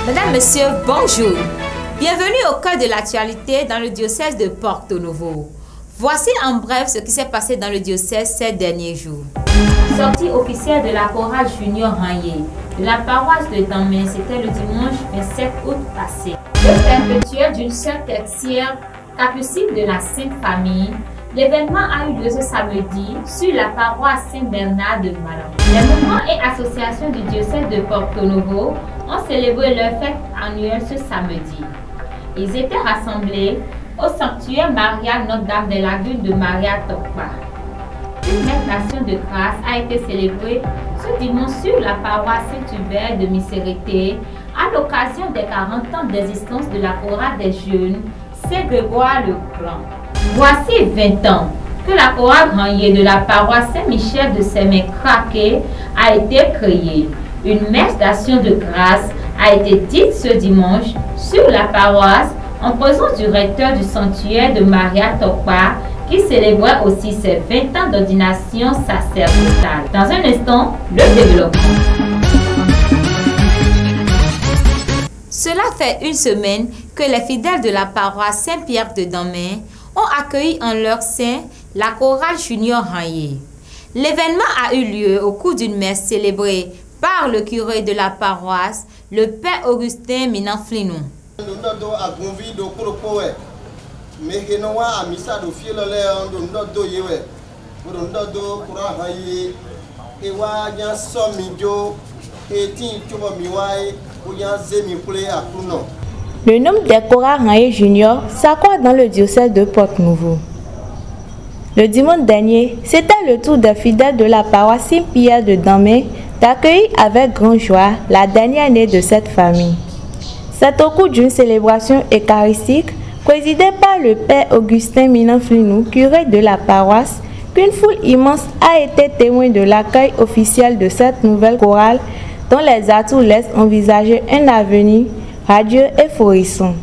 Mesdames, Messieurs, bonjour. Bienvenue au cœur de l'actualité dans le diocèse de Porto Novo. Voici en bref ce qui s'est passé dans le diocèse ces derniers jours. Sortie officielle de la chorale junior Ranyé de la paroisse de Damé, c'était le dimanche 27 août passé. Le perpétuel d'une sœur tertiaire capucine de la Sainte Famille, l'événement a eu lieu ce samedi sur la paroisse Saint-Bernard de Malan. Les mouvements et associations du diocèse de Porto Novo ont célébré leur fête annuelle ce samedi. Ils étaient rassemblés au sanctuaire Maria Notre-Dame des Lagunes de Maria Tokpa. Une méditation de grâce a été célébrée ce dimanche sur la paroisse Saint-Hubert de Misérité à l'occasion des 40 ans d'existence de la chorale des jeunes Saint-Grégoire le Grand. Voici 20 ans que la chorale Ranyé de la paroisse Saint-Michel de Sémé-Craqué a été créée. Une messe d'action de grâce a été dite ce dimanche sur la paroisse en présence du recteur du sanctuaire de Maria Tokpa qui célébrait aussi ses 20 ans d'ordination sacerdotale. Dans un instant, le développement. Cela fait une semaine que les fidèles de la paroisse Saint-Pierre de Damé ont accueilli en leur sein la chorale junior Ranyé. L'événement a eu lieu au cours d'une messe célébrée par le curé de la paroisse, le père Augustin Minanflinou. Le nombre des chorales Ranyé junior s'accroît dans le diocèse de Porto Novo. Le dimanche dernier, c'était le tour des fidèles de la paroisse Saint-Pierre de Damé d'accueillir avec grande joie la dernière année de cette famille. C'est au cours d'une célébration eucharistique présidée par le père Augustin Minanflinou, curé de la paroisse, qu'une foule immense a été témoin de l'accueil officiel de cette nouvelle chorale dont les atouts laissent envisager un avenir radieux et florissant.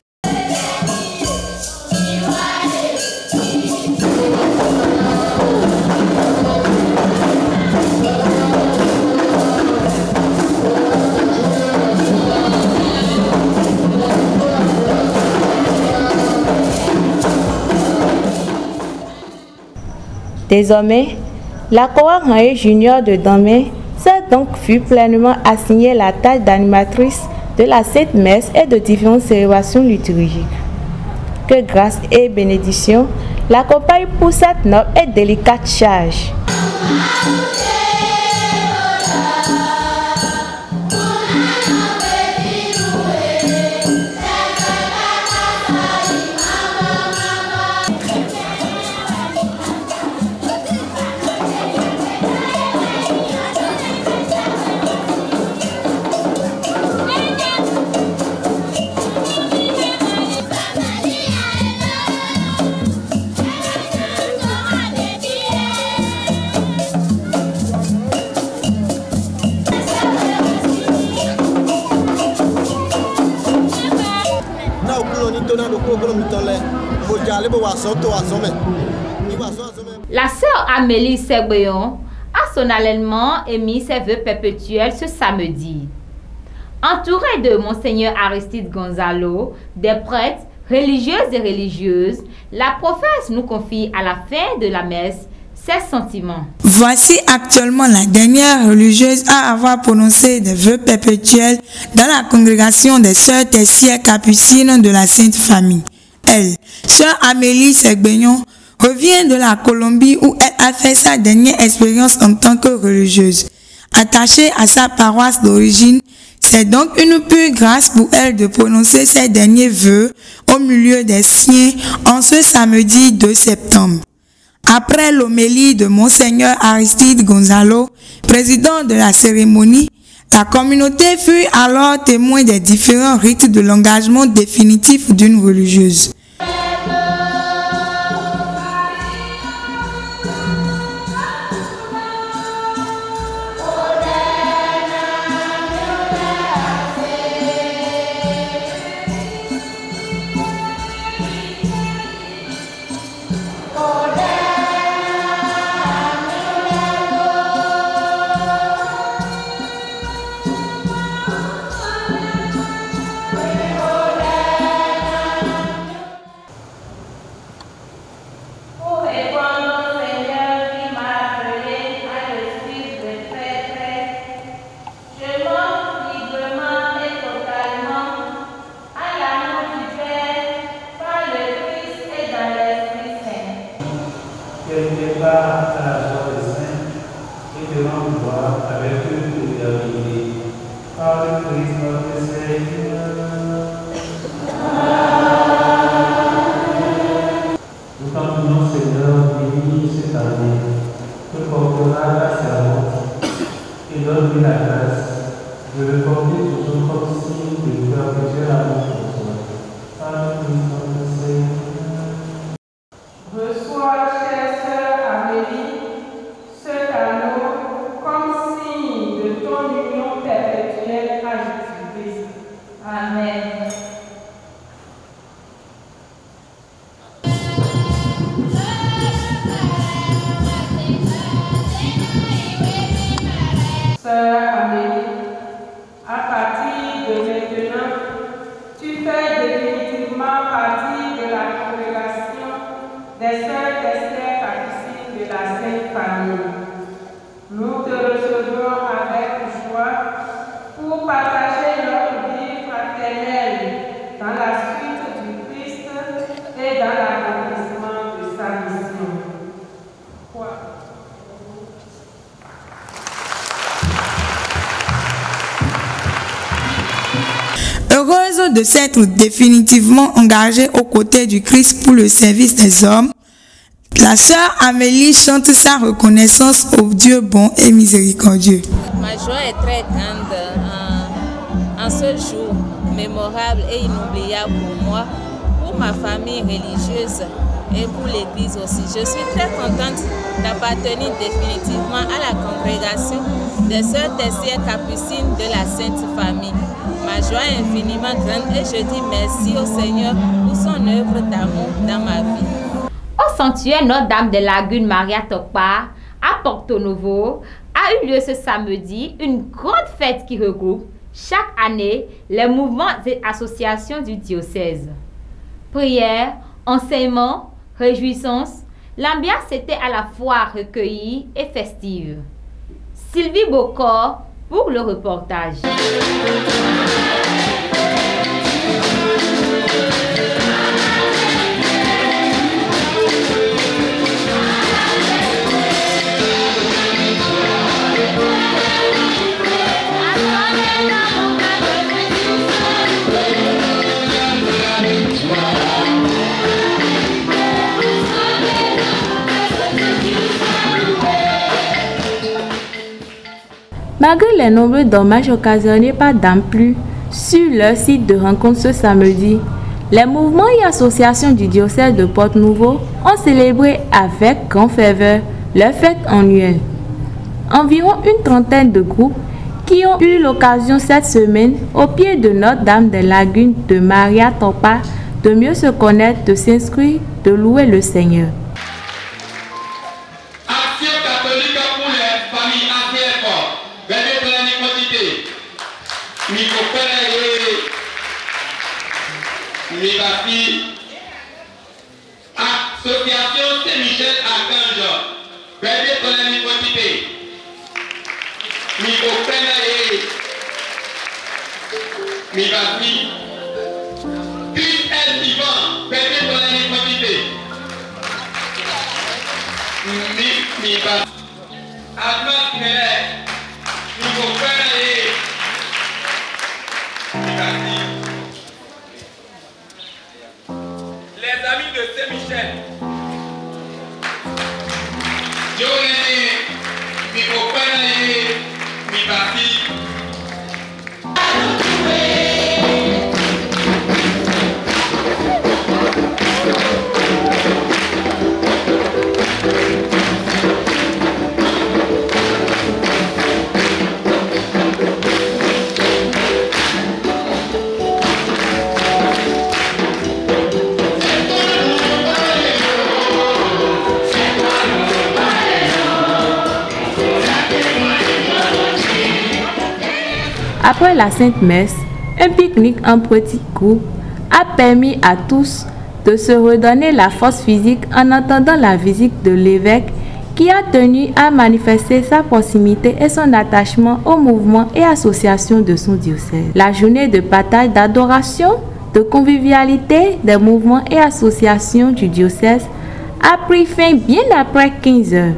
Désormais, la chorale Ranyé junior de Damé s'est donc vu pleinement assigner la tâche d'animatrice de la Sainte Messe et de différentes célébrations liturgiques. Que grâce et bénédiction l'accompagnent pour cette noble et délicate charge. La sœur Amélie Segbeyon a solennellement émis ses vœux perpétuels ce samedi. Entourée de Monseigneur Aristide Gonzalo, des prêtres, religieuses et religieuses, la prophète nous confie à la fin de la messe ses sentiments. Voici actuellement la dernière religieuse à avoir prononcé des vœux perpétuels dans la congrégation des sœurs tertiaires capucines de la Sainte Famille. Elle, sœur Amélie Segbeyon, revient de la Colombie où elle a fait sa dernière expérience en tant que religieuse. Attachée à sa paroisse d'origine, c'est donc une pure grâce pour elle de prononcer ses derniers vœux au milieu des siens en ce samedi 2 septembre. Après l'homélie de Monseigneur Aristide Gonzalo, président de la cérémonie, la communauté fut alors témoin des différents rites de l'engagement définitif d'une religieuse. te rends gloire avec toute éternité. Par le Christ notre Seigneur. Nous t'en Seigneur, bénis cette année, que portera ta servante, et donne-lui la grâce de le porter toujours comme signe de perpétuel amour pour toi. Par le Christ notre Seigneur. Reçois, chère sœur Amélie, ce cadeau comme signe de ton union perpétuelle à Jésus-Christ. Amen. Sœur Amélie, à partir de maintenant, tu fais définitivement partie de la congrégation des sœurs Thessières Capucines de la Sainte Famille. Nous te recevrons avec joie pour partager notre vie fraternelle dans la suite du Christ et dans l'accomplissement de sa mission. Heureuse de s'être définitivement engagée aux côtés du Christ pour le service des hommes, la sœur Amélie chante sa reconnaissance au Dieu bon et miséricordieux. Ma joie est très grande en ce jour mémorable et inoubliable pour moi, pour ma famille religieuse et pour l'Église aussi. Je suis très contente d'appartenir définitivement à la congrégation des sœurs Thessières Capucines de la Sainte Famille. Ma joie est infiniment grande et je dis merci au Seigneur pour son œuvre d'amour dans ma vie. Au sanctuaire Notre-Dame des Lagunes Maria Tokpa, à Porto Novo, a eu lieu ce samedi une grande fête qui regroupe chaque année les mouvements et associations du diocèse. Prières, enseignements, réjouissances, l'ambiance était à la fois recueillie et festive. Sylvie Bocor pour le reportage. Malgré les nombreux dommages occasionnés par Dame Pluie sur leur site de rencontre ce samedi, les mouvements et associations du diocèse de Porto-Novo ont célébré avec grande ferveur leur fête annuelle. Environ une trentaine de groupes qui ont eu l'occasion cette semaine, au pied de Notre-Dame des Lagunes de Maria Tokpa, de mieux se connaître, de s'inscrire, de louer le Seigneur. Association Saint-Michel Archange, Bédé pour la Nicotité, Nicopénaé, Mibasi, Christ est vivant, Bédé pour la Nicotité, Mibasi, Admas Mélé, Nicopénaé, Mibasi. Les amis de Saint-Michel, je mi copain mi parti. Après la Sainte Messe, un pique-nique en petit groupe a permis à tous de se redonner la force physique en attendant la visite de l'évêque qui a tenu à manifester sa proximité et son attachement aux mouvements et associations de son diocèse. La journée de partage, d'adoration, de convivialité des mouvements et associations du diocèse a pris fin bien après 15 heures.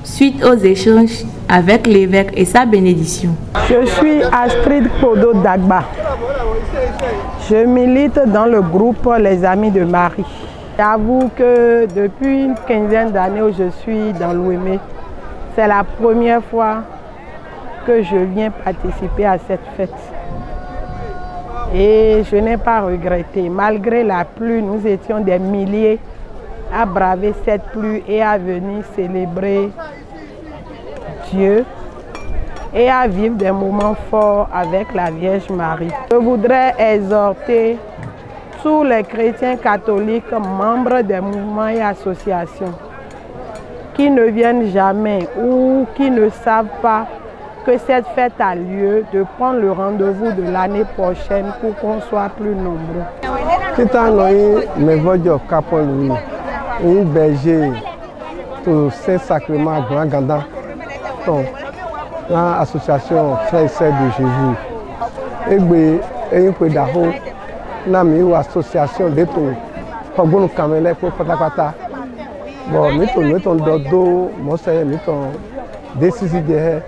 suite aux échanges avec l'évêque et sa bénédiction. Je suis Astrid Kodo Dagba. Je milite dans le groupe Les Amis de Marie. J'avoue que depuis une quinzaine d'années où je suis dans l'Ouémé, c'est la première fois que je viens participer à cette fête. Et je n'ai pas regretté. Malgré la pluie, nous étions des milliers à braver cette pluie et à venir célébrer Dieu et à vivre des moments forts avec la Vierge Marie. Je voudrais exhorter tous les chrétiens catholiques, membres des mouvements et associations, qui ne viennent jamais ou qui ne savent pas que cette fête a lieu, de prendre le rendez-vous de l'année prochaine pour qu'on soit plus nombreux. Un berger pour Saint-Sacrement Grand Ganda, l'association Frères et Sœurs de Jésus. Et puis d'aho, une association de tout, pour camélé pour patapata. Bon, mettons dodo, mon seigneur, mettons décision de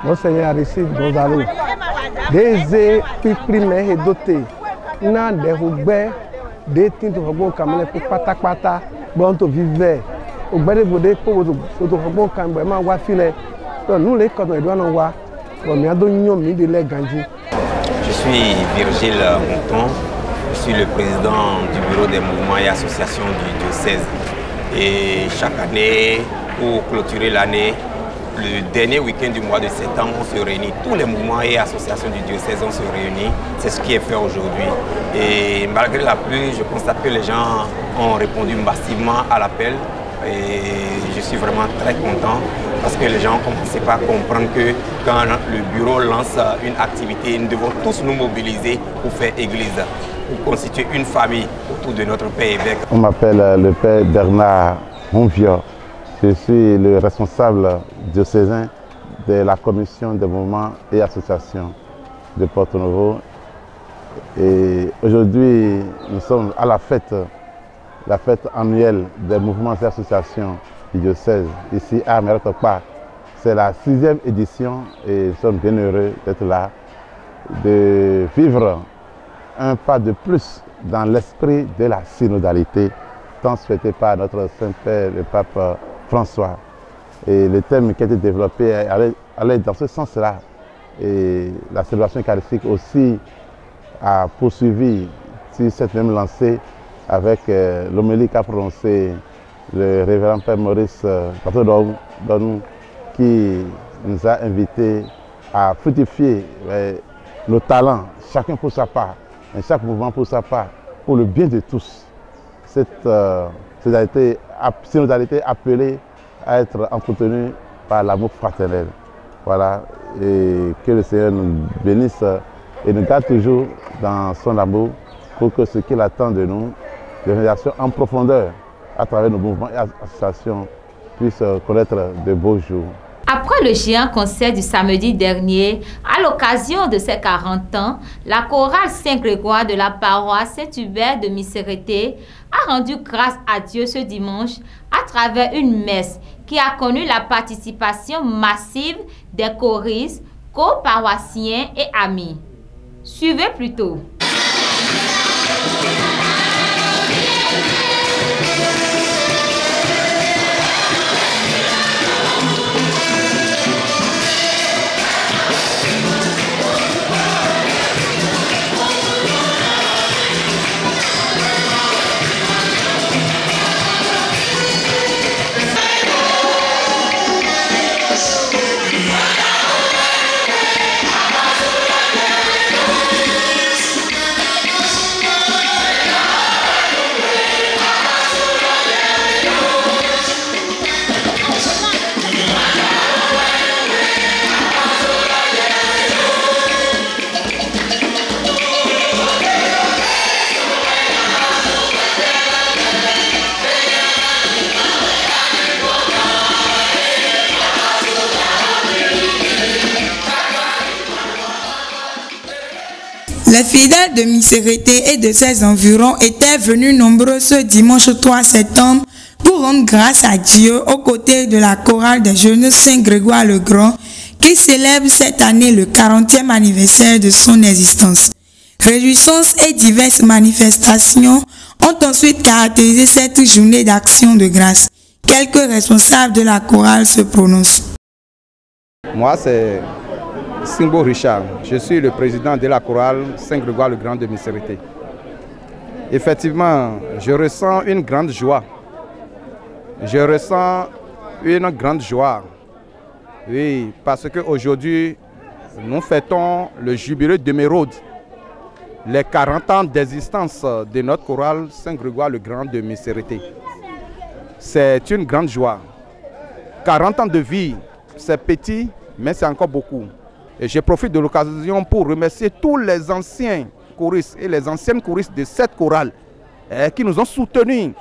Monseigneur Aristide Gonzalo. Des primaires et dotés, n'a des roubaix, des tintes de camélé pour patapata. Bon, to vivre au bas de vos dépôts, bon, quand même, on filer. Nous, les cordons, on doit voir. Je suis Virgile Monton, je suis le président du bureau des mouvements et associations du diocèse. Et chaque année, pour clôturer l'année, le dernier week-end du mois de septembre, on se réunit. Tous les mouvements et associations du diocèse, on se réunit. C'est ce qui est fait aujourd'hui. Et malgré la pluie, je constate que les gens ont répondu massivement à l'appel. Et je suis vraiment très content parce que les gens ont commencé par comprendre que quand le bureau lance une activité, nous devons tous nous mobiliser pour faire église, pour constituer une famille autour de notre Père évêque. On m'appelle le Père Bernard Monvior. Je suis le responsable diocésain de la commission des mouvements et associations de Porto Novo. Et aujourd'hui, nous sommes à la fête annuelle des mouvements et associations du diocèse ici à Merotokpa. C'est la 6e édition et nous sommes bien heureux d'être là, de vivre un pas de plus dans l'esprit de la synodalité, tant souhaité par notre Saint-Père, le Pape François. Et le thème qui a été développé allait dans ce sens-là. Et la célébration eucharistique aussi a poursuivi sur cette même lancée avec l'homélie qu'a prononcé le révérend Père Maurice Donou, qui nous a invités à fructifier nos talents, chacun pour sa part, et chaque mouvement pour sa part, pour le bien de tous. Cette synodalité appelée à être entretenue par l'amour fraternel. Voilà, et que le Seigneur nous bénisse et nous garde toujours dans son amour pour que ce qu'il attend de nous, des réalisations en profondeur à travers nos mouvements et associations, puissent connaître de beaux jours. Après le géant concert du samedi dernier, à l'occasion de ses 40 ans, la chorale Saint-Grégoire de la paroisse Saint-Hubert de Missérété a rendu grâce à Dieu ce dimanche à travers une messe qui a connu la participation massive des choristes, co-paroissiens et amis. Suivez plutôt. Les fidèles de Missérété et de ses environs étaient venus nombreux ce dimanche 3 septembre pour rendre grâce à Dieu aux côtés de la chorale des jeunes Saint-Grégoire le Grand qui célèbre cette année le 40e anniversaire de son existence. Réjouissances et diverses manifestations ont ensuite caractérisé cette journée d'action de grâce. Quelques responsables de la chorale se prononcent. Moi, c'est Simbo Richard. Je suis le président de la chorale Saint-Grégoire le Grand de Misérité. Effectivement, je ressens une grande joie. Je ressens une grande joie. Oui, parce qu'aujourd'hui, nous fêtons le jubilé d'émeraude, les 40 ans d'existence de notre chorale Saint-Grégoire le Grand de Misérité. C'est une grande joie. 40 ans de vie, c'est petit, mais c'est encore beaucoup. Et je profite de l'occasion pour remercier tous les anciens choristes et les anciennes choristes de cette chorale qui nous ont soutenus.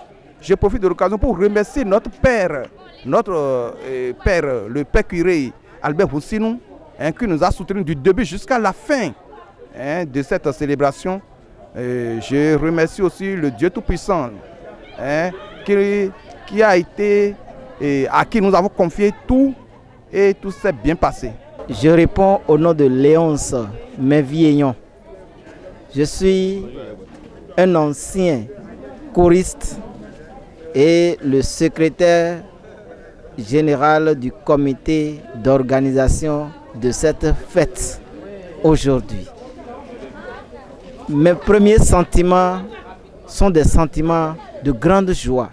Je profite de l'occasion pour remercier notre père, le père curé Albert Boussinou, qui nous a soutenus du début jusqu'à la fin de cette célébration. Je remercie aussi le Dieu Tout-Puissant qui a été et à qui nous avons confié tout et tout s'est bien passé. Je réponds au nom de Léonce Mévieillon. Je suis un ancien choriste et le secrétaire général du comité d'organisation de cette fête aujourd'hui. Mes premiers sentiments sont des sentiments de grande joie,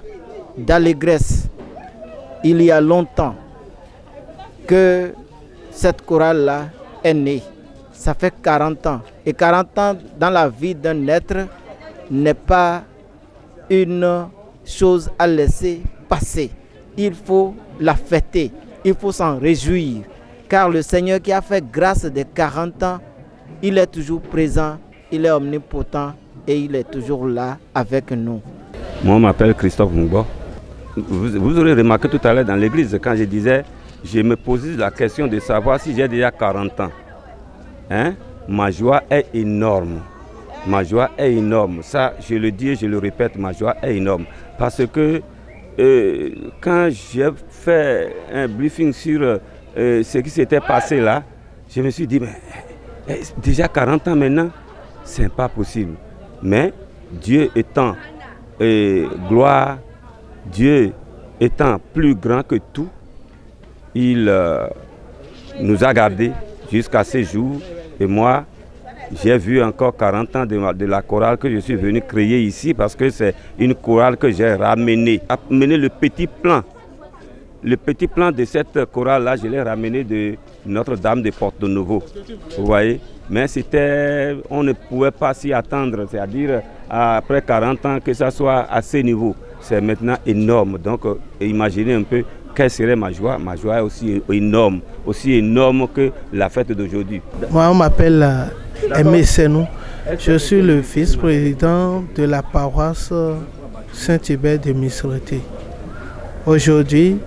d'allégresse. Il y a longtemps que cette chorale-là est née. Ça fait 40 ans. Et 40 ans dans la vie d'un être n'est pas une chose à laisser passer. Il faut la fêter, il faut s'en réjouir. Car le Seigneur qui a fait grâce des 40 ans, il est toujours présent, il est omnipotent et il est toujours là avec nous. Moi, je m'appelle Christophe Moubo. Vous aurez remarqué tout à l'heure dans l'église, quand je disais, je me posais la question de savoir si j'ai déjà 40 ans. Ma joie est énorme. Ma joie est énorme. Ça, je le dis et je le répète, ma joie est énorme. Parce que quand j'ai fait un briefing sur ce qui s'était passé là, je me suis dit, mais, déjà 40 ans maintenant, c'est pas possible. Mais Dieu étant gloire, Dieu étant plus grand que tout, il nous a gardés jusqu'à ce jour. Et moi, j'ai vu encore 40 ans de la chorale que je suis venu créer ici parce que c'est une chorale que j'ai ramenée. Amené le petit plan. Le petit plan de cette chorale-là, je l'ai ramené de Notre-Dame de Porto-Novo. Vous voyez? Mais c'était, on ne pouvait pas s'y attendre, c'est-à-dire après 40 ans que ça soit à ce niveau. C'est maintenant énorme. Donc imaginez un peu quelle serait ma joie. Ma joie est aussi énorme que la fête d'aujourd'hui. Moi, on m'appelle Aimé Senou. Je suis le vice-président de la paroisse Saint-Hubert de Misérité. Aujourd'hui,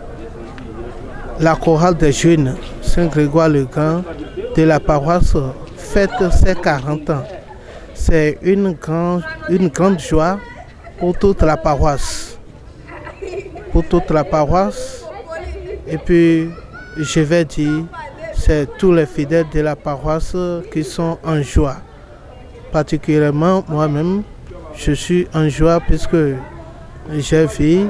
la chorale des jeunes Saint-Grégoire le Grand de la paroisse fête ses 40 ans. C'est une grande joie pour toute la paroisse. Pour toute la paroisse. Et puis, je vais dire, c'est tous les fidèles de la paroisse qui sont en joie. Particulièrement moi-même, je suis en joie puisque j'ai vu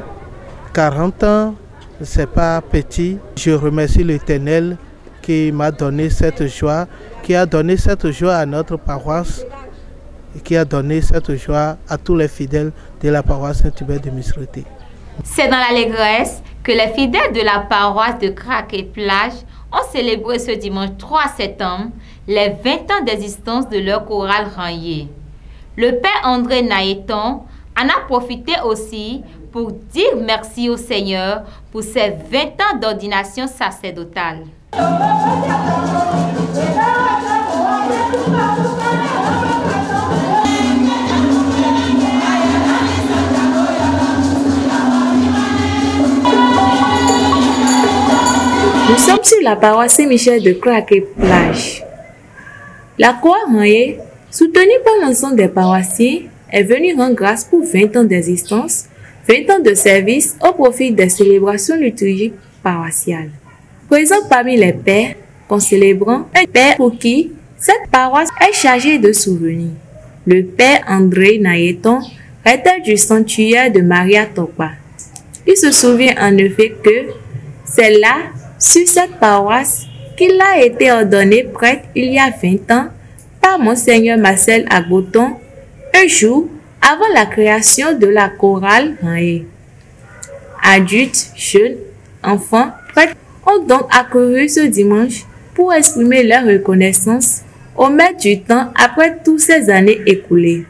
40 ans, c'est pas petit. Je remercie l'Éternel qui m'a donné cette joie, qui a donné cette joie à notre paroisse, et qui a donné cette joie à tous les fidèles de la paroisse Saint-Hubert de Misérité. C'est dans l'allégresse que les fidèles de la paroisse de Crac-et-Plage ont célébré ce dimanche 3 septembre les 20 ans d'existence de leur chorale Rangé. Le père André Naïton en a profité aussi pour dire merci au Seigneur pour ses 20 ans d'ordination sacerdotale. Nous sommes sur la paroisse Saint-Michel de Crac-et-Plage. La chorale Rangé, soutenue par l'ensemble des paroissiens, est venue rendre grâce pour 20 ans d'existence 20 ans de service au profit des célébrations liturgiques paroissiales. Présent parmi les pères concélébrant un père pour qui cette paroisse est chargée de souvenirs. Le père André Nayeton, recteur du sanctuaire de Maria Tokpa. Il se souvient en effet que c'est là, sur cette paroisse, qu'il a été ordonné prêtre il y a 20 ans par Monseigneur Marcel Agboton, un jour avant la création de la chorale Hanhé. Adultes, jeunes, enfants, prêtres ont donc accouru ce dimanche pour exprimer leur reconnaissance au maître du temps après toutes ces années écoulées.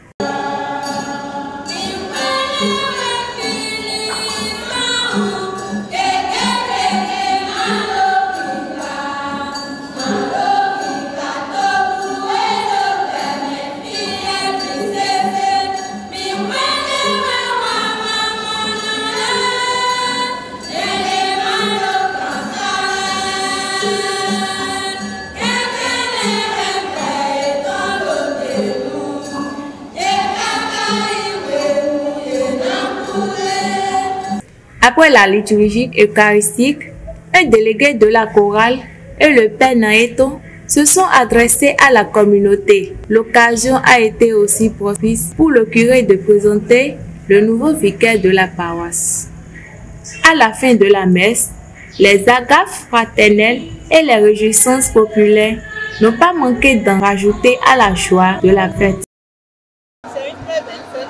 Après la liturgie eucharistique, un délégué de la chorale et le père Nayeton se sont adressés à la communauté. L'occasion a été aussi propice pour le curé de présenter le nouveau vicaire de la paroisse. À la fin de la messe, les agapes fraternelles et les réjouissances populaires n'ont pas manqué d'en rajouter à la joie de la fête. C'est une très belle fête.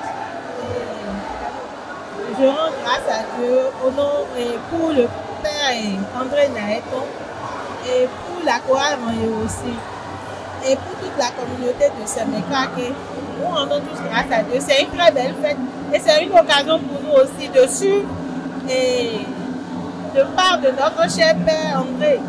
Je rends grâce à Dieu au nom pour le père André Nayeton et pour la chorale Hanhé aussi et pour toute la communauté de Sémékrake. Nous rendons tous grâce à Dieu. C'est une très belle fête et c'est une occasion pour nous aussi de suivre et de part de notre cher père André.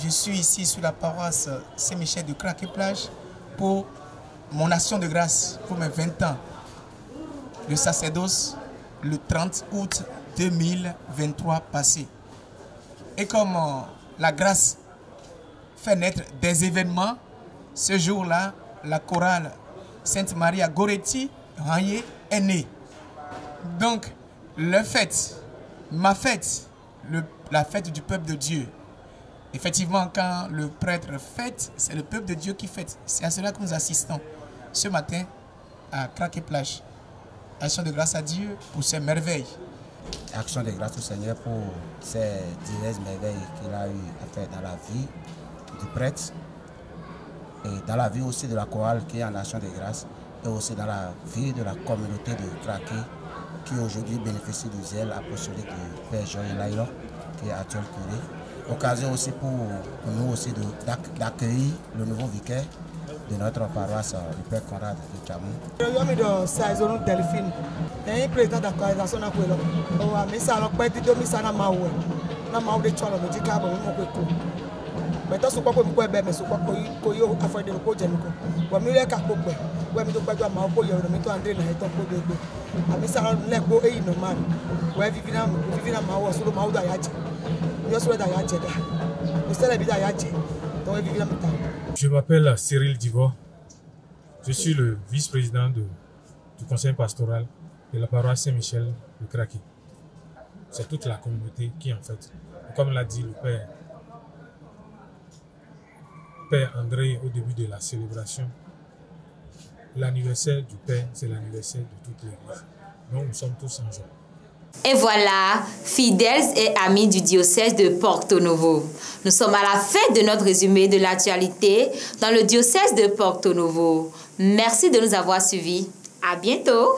Je suis ici sur la paroisse Saint-Michel de Craquet-Plage pour mon action de grâce pour mes 20 ans de sacerdoce le 30 août 2023 passé. Et comme la grâce fait naître des événements, ce jour-là, la chorale Sainte Maria Goretti Hanhé est née. Donc, la fête, ma fête, la fête du peuple de Dieu. Effectivement, quand le prêtre fête, c'est le peuple de Dieu qui fête. C'est à cela que nous assistons ce matin à Craquet-Plage. Action de grâce à Dieu pour ses merveilles. Action de grâce au Seigneur pour ces diverses merveilles qu'il a eu à faire dans la vie du prêtre et dans la vie aussi de la chorale qui est en action de grâce et aussi dans la vie de la communauté de Craquet qui aujourd'hui bénéficie du zèle apostolique du Père Joël Laïlon qui est actuel curé. Occasion aussi pour nous aussi d'accueillir le nouveau vicaire de notre paroisse, le Père Conrad de Chamou. Je suis Saison Delphine, le président de la coalisation de Kouelo. Je suis le président de la coalisation de Kouelo. Maintenant, ce que je peux faire, c'est que je peux faire des choses. Je peux faire des choses. Je peux faire des choses. Je Je m'appelle Cyril Divo. Je suis le vice-président du conseil pastoral de la paroisse Saint-Michel de Craquet. C'est toute la communauté qui en fait, comme l'a dit le Père André au début de la célébration, l'anniversaire du Père, c'est l'anniversaire de toute l'Église. Donc nous sommes tous en joie. Et voilà, fidèles et amis du diocèse de Porto Novo. Nous sommes à la fin de notre résumé de l'actualité dans le diocèse de Porto Novo. Merci de nous avoir suivis. À bientôt.